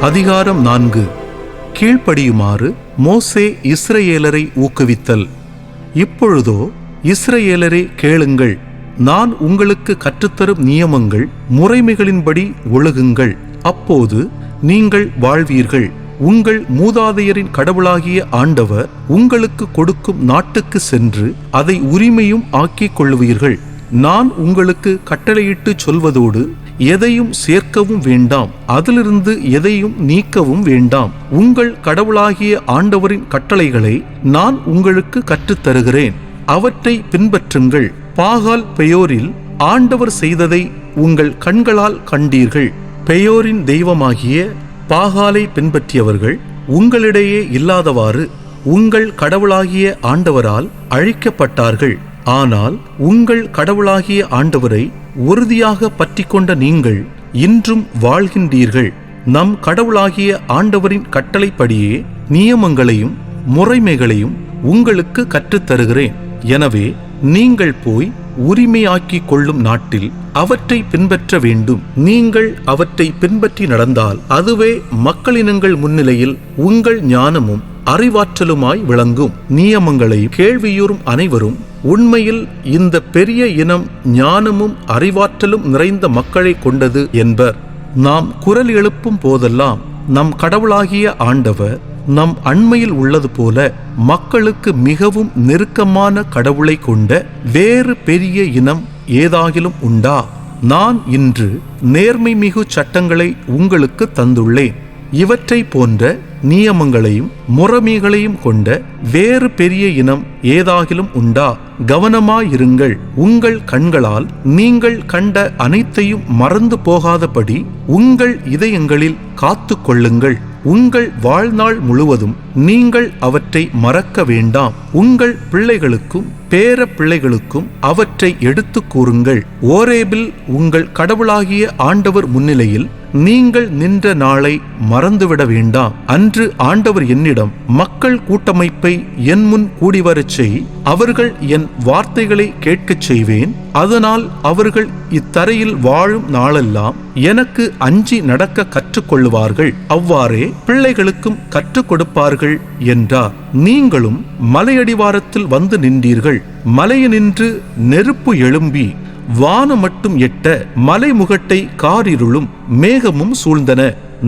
அதிகாரம் 4. கீழ்ப்படியுமாறு மோசே இஸ்ரவேலரை ஊக்குவித்தல். இப்பொழுதோ இஸ்ரவேலரே கேளுங்கள், நான் உங்களுக்கு கற்றுத்தரும் நியமங்கள் முறைமைகளின்படி ஒழுகுங்கள். அப்போது நீங்கள் வாழ்வீர்கள். உங்கள் மூதாதையரின் கடவுளாகிய ஆண்டவர் உங்களுக்கு கொடுக்கும் நாட்டுக்கு சென்று அதை உரிமையும் ஆக்கிக் கொள்வீர்கள். நான் உங்களுக்கு கட்டளையிட்டு சொல்வதோடு எதையும் சேர்க்கவும் வேண்டாம், அதிலிருந்து எதையும் நீக்கவும் வேண்டாம். உங்கள் கடவுளாகிய ஆண்டவரின் கட்டளைகளை நான் உங்களுக்கு கற்றுத்தருகிறேன், அவற்றை பின்பற்றுங்கள். பாகால் பெயோரில் ஆண்டவர் செய்ததை உங்கள் கண்களால் கண்டீர்கள். பெயோரின் தெய்வமாகிய பாகாலை பின்பற்றியவர்கள் உங்களிடையே இல்லாதவாறு உங்கள் கடவுளாகிய ஆண்டவரால் அழிக்கப்பட்டார்கள். ஆனால் உங்கள் கடவுளாகிய ஆண்டவரை உறுதியாக பற்றி கொண்ட நீங்கள் இன்றும் வாழ்கின்றீர்கள். நம் கடவுளாகிய ஆண்டவரின் கட்டளைப்படியே நியமங்களையும் முறைமைகளையும் உங்களுக்கு கற்றுத்தருகிறேன். எனவே நீங்கள் போய் உரிமையாக்கிக் கொள்ளும் நாட்டில் அவற்றை பின்பற்ற வேண்டும். நீங்கள் அவற்றை பின்பற்றி நடந்தால் அதுவே மக்களினங்கள் முன்னிலையில் உங்கள் ஞானமும் அறிவாற்றலுமாய் விளங்கும். நியமங்களை கேள்வியுறும் அனைவரும் உண்மையில் இந்த பெரிய இனம் ஞானமும் அறிவாற்றலும் நிறைந்த மக்களை கொண்டது என்பர். நாம் குரல் எழுப்பும் போதெல்லாம் நம் கடவுளாகிய ஆண்டவர் நம் அண்மையில் உள்ளது போல மக்களுக்கு மிகவும் நெருக்கமான கடவுளை கொண்ட வேறு பெரிய இனம் ஏதாகிலும் உண்டா? நான் இன்று நேர்மை மிகு சட்டங்களை உங்களுக்கு தந்துள்ளேன். இவற்றை போன்ற நியமங்களையும் முறைமைகளையும் கொண்ட வேறு பெரிய இனம் ஏதாகிலும் உண்டா? கவனமாயிருங்கள். உங்கள் கண்களால் நீங்கள் கண்ட அனைத்தையும் மறந்து போகாதபடி உங்கள் இதயங்களில் காத்து கொள்ளுங்கள். உங்கள் வாழ்நாள் முழுவதும் நீங்கள் அவற்றை மறக்க வேண்டாம். உங்கள் பிள்ளைகளுக்கும் பேர பிள்ளைகளுக்கும் அவற்றை எடுத்து கூறுங்கள். ஓரேபில் உங்கள் கடவுளாகிய ஆண்டவர் முன்னிலையில் நீங்கள் நின்ற நாளை மறந்துவிட வேண்டாம். அன்று ஆண்டவர் என்னிடம், மக்கள் கூட்டமைப்பை என் முன் கூடிவரச் செய், அவர்கள் என் வார்த்தைகளை கேட்கச் செய்வேன். அதனால் அவர்கள் இத்தரையில் வாழும் நாளெல்லாம் எனக்கு அஞ்சி நடக்க கற்றுக்கொள்ளுவார்கள். அவ்வாறே பிள்ளைகளுக்கும் கற்றுக் கொடுப்பார்கள் என்றார். நீங்களும் மலையடிவாரத்தில் வந்து நின்றீர்கள். மலையினின்று நெருப்பு எழும்பி வானம் மட்டும் எட்ட மலைமுகட்டை காரிருளும் மேகமும் சூழ்ந்தன.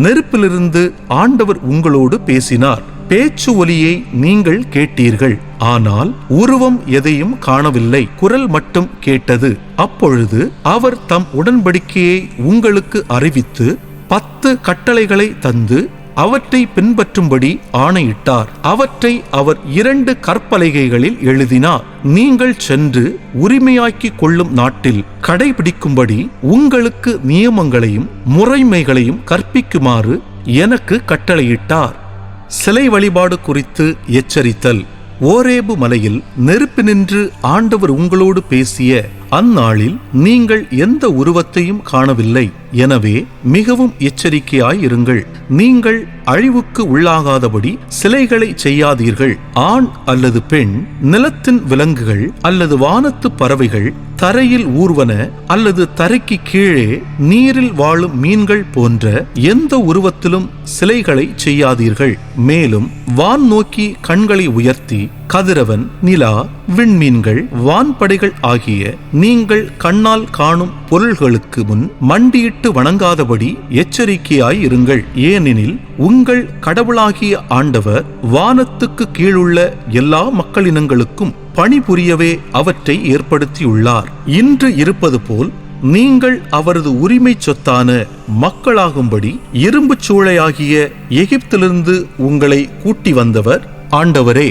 நெருப்பிலிருந்து ஆண்டவர் உங்களோடு பேசினார். பேச்சு ஒலியை நீங்கள் கேட்டீர்கள், ஆனால் உருவம் எதையும் காணவில்லை. குரல் மட்டும் கேட்டது. அப்பொழுது அவர் தம் உடன்படிக்கையை உங்களுக்கு அறிவித்து 10 கட்டளைகளை தந்து அவற்றை பின்பற்றும்படி ஆணையிட்டார். அவற்றை அவர் 2 கற்பலகைகளில் எழுதினார். நீங்கள் சென்று உரிமையாக்கிக் கொள்ளும் நாட்டில் கடைபிடிக்கும்படி உங்களுக்கு நியமங்களையும் முறைமைகளையும் கற்பிக்குமாறு எனக்கு கட்டளையிட்டார். சிலை வழிபாடு குறித்து எச்சரித்தல். ஓரேபு மலையில் நெருப்பு நின்று ஆண்டவர் உங்களோடு பேசிய அந்நாளில் நீங்கள் எந்த உருவத்தையும் காணவில்லை. எனவே மிகவும் எச்சரிக்கையாயிருங்கள். நீங்கள் அழிவுக்கு உள்ளாகாதபடி சிலைகளை செய்யாதீர்கள். ஆண் அல்லது பெண், நிலத்தின் விலங்குகள் அல்லது வானத்து பறவைகள், தரையில் ஊர்வன அல்லது தரைக்கு கீழே நீரில் வாழும் மீன்கள் போன்ற எந்த உருவத்திலும் சிலைகளை செய்யாதீர்கள். மேலும் வான் நோக்கி கண்களை உயர்த்தி கதிரவன், நிலா, விண்மீன்கள், வான்படைகள் ஆகிய நீங்கள் கண்ணால் காணும் பொருள்களுக்கு முன் மண்டியிட்டு வணங்காதபடி எச்சரிக்கையாய் இருங்கள். ஏனெனில் உங்கள் கடவுளாகிய ஆண்டவர் வானத்துக்கு கீழுள்ள எல்லா மக்களினங்களுக்கும் பணிபுரியவே அவற்றை ஏற்படுத்தியுள்ளார். இன்று இருப்பது போல் நீங்கள் அவரது உரிமை சொத்தான மக்களாகும்படி இரும்பு சூளையாகிய எகிப்திலிருந்து உங்களை கூட்டி வந்தவர் ஆண்டவரே.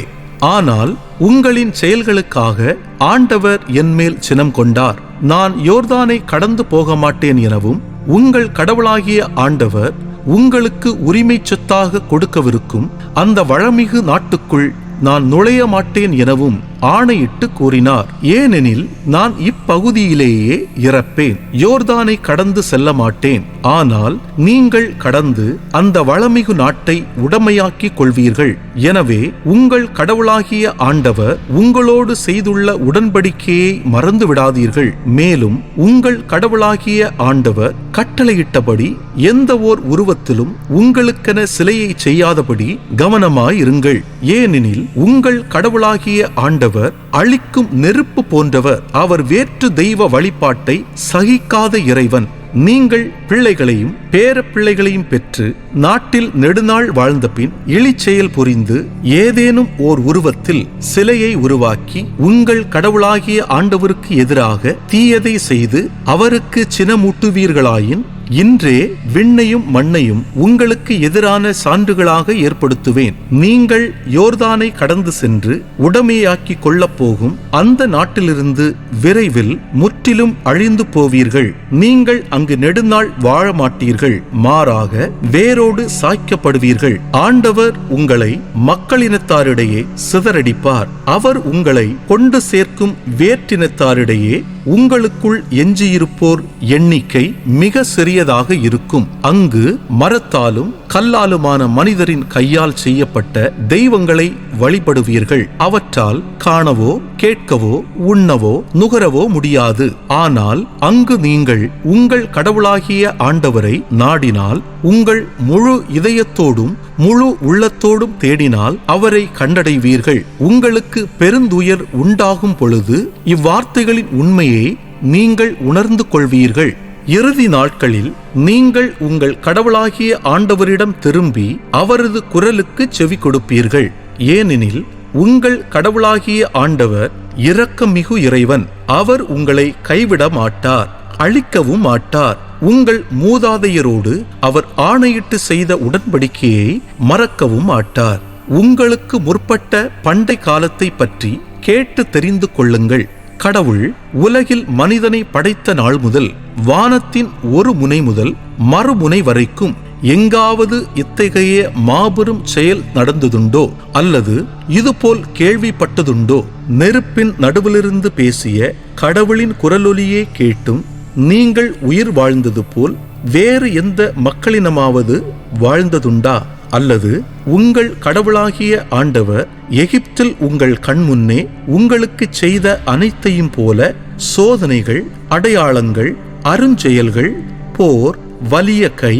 ஆனால் உங்களின் செயல்களுக்காக ஆண்டவர் என்மேல் சினம் கொண்டார். நான் யோர்தானை கடந்து போக மாட்டேன் எனவும் உங்கள் கடவுளாகிய ஆண்டவர் உங்களுக்கு உரிமை சொத்தாக கொடுக்கவிருக்கும் அந்த வளமிகு நாட்டுக்குள் நான் நுழைய மாட்டேன் எனவும் ஆணையிட்டு கூறினார், ஏனெனில் நான் இப்பகுதியிலேயே இறப்பேன், யோர்தானை கடந்து செல்ல மாட்டேன். ஆனால் நீங்கள் கடந்து அந்த வளமிகு நாட்டை உடமையாக்கிக் கொள்வீர்கள். எனவே உங்கள் கடவுளாகிய ஆண்டவர் உங்களோடு செய்துள்ள உடன்படிக்கையை மறந்து விடாதீர்கள். மேலும் உங்கள் கடவுளாகிய ஆண்டவர் கட்டளையிட்டபடி எந்த ஓர் உருவத்திலும் உங்களுக்கென சிலையை செய்யாதபடி கவனமாயிருங்கள். ஏனெனில் உங்கள் கடவுளாகிய ஆண்டவர் அழிக்கும் நெருப்பு போன்றவர். அவர் வேற்று தெய்வ வழிபாட்டை சகிக்காத இறைவன். நீங்கள் பிள்ளைகளையும் பேர பிள்ளைகளையும் பெற்று நாட்டில் நெடுநாள் வாழ்ந்த பின் இழிச்செயல் புரிந்து ஏதேனும் ஓர் உருவத்தில் சிலையை உருவாக்கி உங்கள் கடவுளாகிய ஆண்டவருக்கு எதிராக தீயதை செய்து அவருக்கு சினமூட்டுவீர்களாயின் இன்றே விண்ணையும் மண்ணையும் உங்களுக்கு எதிரான சான்றுகளாக ஏற்படுத்துவேன். நீங்கள் யோர்தானை கடந்து சென்று உடமையாக்கிக் கொள்ளப் போகும் அந்த நாட்டிலிருந்து விரைவில் முற்றிலும் அழிந்து போவீர்கள். நீங்கள் அங்கு நெடுநாள் வாழ மாட்டீர்கள், மாறாக வேரோடு சாய்க்கப்படுவீர்கள். ஆண்டவர் உங்களை மக்களினத்தாரிடையே சிதறடிப்பார். அவர் உங்களை கொண்டு சேர்க்கும் வேற்றினத்தாரிடையே உங்களுக்குள் எஞ்சியிருப்போர் எண்ணிக்கை மிக சிறியதாக இருக்கும். அங்கு மரத்தாலும் கல்லாலுமான மனிதரின் கையால் செய்யப்பட்ட தெய்வங்களை வழிபடுவீர்கள். அவற்றால் காணவோ கேட்கவோ உண்ணவோ நுகரவோ முடியாது. ஆனால் அங்கு நீங்கள் உங்கள் கடவுளாகிய ஆண்டவரை நாடினால், உங்கள் முழு இதயத்தோடும் முழு உள்ளத்தோடும் தேடினால் அவரை கண்டடைவீர்கள். உங்களுக்கு பெருந்துயர் உண்டாகும் பொழுது இவ்வார்த்தைகளின் உண்மையை நீங்கள் உணர்ந்து கொள்வீர்கள். இறுதி நாட்களில் நீங்கள் உங்கள் கடவுளாகிய ஆண்டவரிடம் திரும்பி அவரது குரலுக்கு செவி கொடுப்பீர்கள். ஏனெனில் உங்கள் கடவுளாகிய ஆண்டவர் இரக்கமிகு இறைவன். அவர் உங்களை கைவிட மாட்டார், அழிக்கவும் மாட்டார். உங்கள் மூதாதையரோடு அவர் ஆணையிட்டு செய்த உடன்படிக்கையை மறக்கவும் மாட்டார். உங்களுக்கு முற்பட்ட பண்டை காலத்தை பற்றி கேட்டு தெரிந்து கொள்ளுங்கள். கடவுள் உலகில் மனிதனை படைத்த நாள் முதல் வானத்தின் ஒரு முனை முதல் மறுமுனை வரைக்கும் எங்காவது இத்தகைய மாபெரும் செயல் நடந்ததுண்டோ அல்லது இதுபோல் கேள்விப்பட்டதுண்டோ? நெருப்பின் நடுவிலிருந்து பேசிய கடவுளின் குரலொலியே கேட்டும் நீங்கள் உயிர் வாழ்ந்தது போல் வேறு எந்த மக்களினமாவது வாழ்ந்ததுண்டா? அல்லது உங்கள் கடவுளாகிய ஆண்டவர் எகிப்தில் உங்கள் கண்முன்னே உங்களுக்கு செய்த அனைத்தையும் போல சோதனைகள், அடையாளங்கள், அருஞ்செயல்கள், போர், வலிய கை,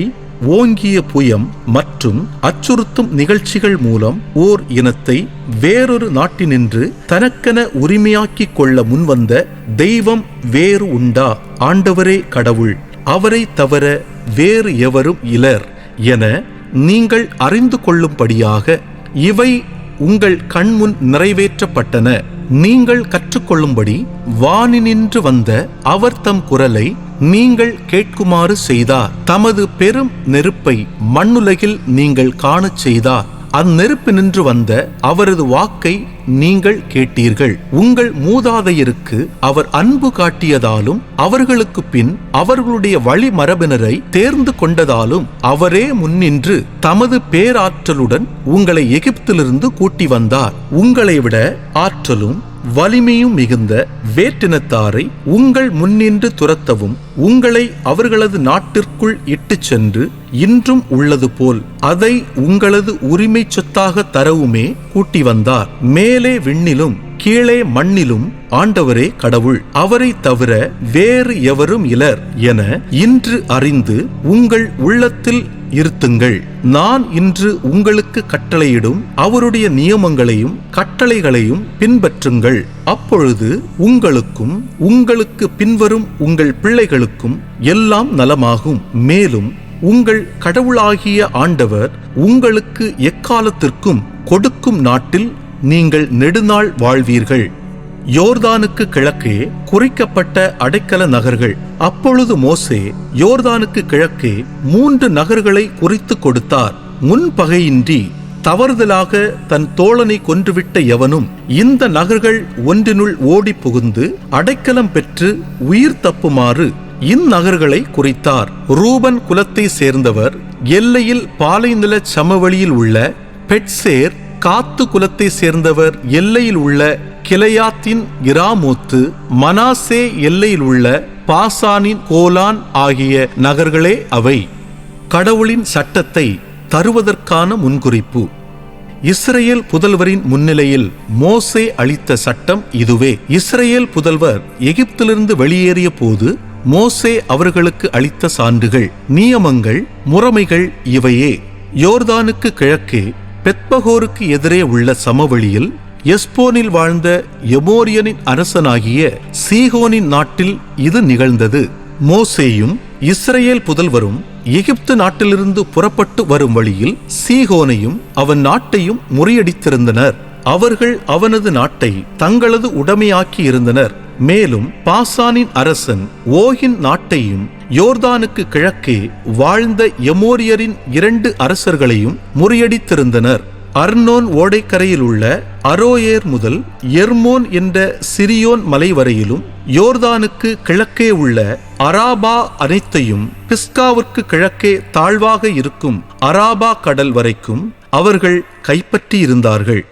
ஓங்கிய புயம் மற்றும் அச்சுறுத்தும் நிகழ்ச்சிகள் மூலம் ஓர் இனத்தை வேறொரு நாட்டினின்று தனக்கென உரிமையாக்கிக் கொள்ள முன்வந்த தெய்வம் வேறு உண்டா? ஆண்டவரே கடவுள், அவரை தவிர வேறு எவரும் இலர் என நீங்கள் அறிந்து கொள்ளும்படியாக இவை உங்கள் கண்முன் நிறைவேற்றப்பட்டன. நீங்கள் கற்றுக்கொள்ளும்படி வானினின்று வந்த அவர் தம் குரலை நீங்கள் கேட்குமாறு செய்தார். தமது பெரும் நெருப்பை மண்ணுலகில் நீங்கள் காணச் செய்தார். அந்நெருப்பினின்று வந்த அவரது வாக்கை நீங்கள் கேட்டீர்கள். உங்கள் மூதாதையருக்கு அவர் அன்பு காட்டியதாலும் அவர்களுக்கு பின் அவர்களுடைய வழிமரபினரை தேர்ந்து கொண்டதாலும் அவரே முன்னின்று தமது பேராற்றலுடன் உங்களை எகிப்திலிருந்து கூட்டி வந்தார். உங்களை விட ஆற்றலும் வலிமையும் மிகுந்த வேற்றினத்தாரை உங்கள் முன்னின்று துரத்தவும் உங்களை அவர்களது நாட்டிற்குள் இட்டுச் சென்று இன்றும் உள்ளது போல் அதை உங்களது உரிமை சொத்தாக தரவுமே கூட்டி வந்தார். மேலே விண்ணிலும் கீழே மண்ணிலும் ஆண்டவரே கடவுள், அவரை தவிர வேறு எவரும் இலர் என இன்று அறிந்து உங்கள் உள்ளத்தில் இருத்துங்கள். நான் இன்று உங்களுக்கு கட்டளையிடும் அவருடைய நியமங்களையும் கட்டளைகளையும் பின்பற்றுங்கள். அப்பொழுது உங்களுக்கும் உங்களுக்கு பின்வரும் உங்கள் பிள்ளைகளுக்கும் எல்லாம் நலமாகும். மேலும் உங்கள் கடவுளாகிய ஆண்டவர் உங்களுக்கு எக்காலத்திற்கும் கொடுக்கும் நாட்டில் நீங்கள் நெடுநாள் வாழ்வீர்கள். யோர்தானுக்கு கிழக்கே குறிக்கப்பட்ட அடைக்கல நகர்கள். அப்பொழுது மோசே யோர்தானுக்கு கிழக்கே 3 நகர்களை குறித்து கொடுத்தார். முன்பகையின்றி தவறுதலாக தன் தோழனை கொன்றுவிட்ட எவனும் இந்த நகர்கள் ஒன்றினுள் ஓடி புகுந்து அடைக்கலம் பெற்று உயிர் தப்புமாறு இந்நகர்களை குறித்தார். ரூபன் குலத்தை சேர்ந்தவர் எல்லையில் பாலைநில சமவெளியில் உள்ள பெட்சேர், காத்து குலத்தை சேர்ந்தவர் எல்லையில் உள்ள கிளையாத்தின் இராமோத்து, மனாசே எல்லையில் உள்ள பாசானின் கோலான் ஆகிய நகர்களே அவை. கடவுளின் சட்டத்தை தருவதற்கான முன்குறிப்பு. இஸ்ரேல் புதல்வரின் முன்னிலையில் மோசே அளித்த சட்டம் இதுவே. இஸ்ரேல் புதல்வர் எகிப்திலிருந்து வெளியேறிய போது மோசே அவர்களுக்கு அளித்த சான்றுகள், நியமங்கள், முறைமைகள் இவையே. யோர்தானுக்கு கிழக்கே பெத்பகோருக்கு எதிரே உள்ள சமவெளியில் எஸ்போனில் வாழ்ந்த எமோரியனின் அரசனாகிய சீகோனின் நாட்டில் இது நிகழ்ந்தது. மோசேயும் இஸ்ரேல் புதல்வரும் எகிப்து நாட்டிலிருந்து புறப்பட்டு வரும் வழியில் சீகோனையும் அவன் நாட்டையும் முறியடித்திருந்தனர். அவர்கள் அவனது நாட்டை தங்களது உடைமையாக்கி இருந்தனர். மேலும் பாசானின் அரசன் ஓகின் நாட்டையும் யோர்தானுக்கு கிழக்கே வாழ்ந்த எமோரியரின் 2 அரசர்களையும் முறியடித்திருந்தனர். அர்னோன் ஓடைக்கரையில் உள்ள அரோயேர் முதல் எர்மோன் என்ற சிரியோன் மலை வரையிலும், யோர்தானுக்கு கிழக்கே உள்ள அராபா அனைத்தையும், பிஸ்காவிற்கு கிழக்கே தாழ்வாக இருக்கும் அராபா கடல் வரைக்கும் அவர்கள் கைப்பற்றியிருந்தார்கள்.